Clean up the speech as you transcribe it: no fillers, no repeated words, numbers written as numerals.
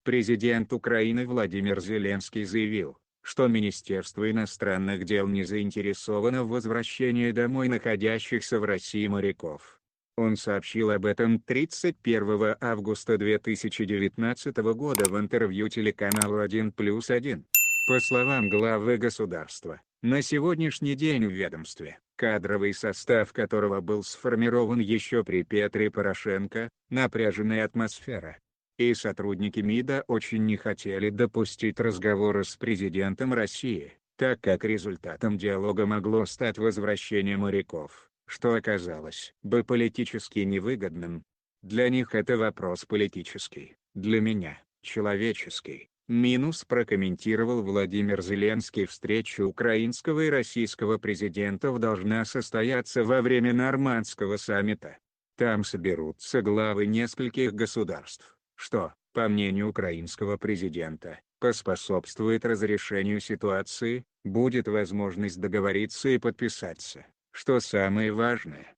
Президент Украины Владимир Зеленский заявил, что Министерство иностранных дел не заинтересовано в возвращении домой находящихся в России моряков. Он сообщил об этом 31 августа 2019 года в интервью телеканалу «1+1». По словам главы государства, на сегодняшний день в ведомстве, кадровый состав которого был сформирован еще при Петре Порошенко, напряженная атмосфера. И сотрудники МИДа очень не хотели допустить разговора с президентом России, так как результатом диалога могло стать возвращение моряков, что оказалось бы политически невыгодным. Для них это вопрос политический, для меня – человеческий. Прокомментировал Владимир Зеленский. Встреча украинского и российского президентов должна состояться во время нормандского саммита. Там соберутся главы нескольких государств, что, по мнению украинского президента, поспособствует разрешению ситуации, будет возможность договориться и подписаться, что самое важное,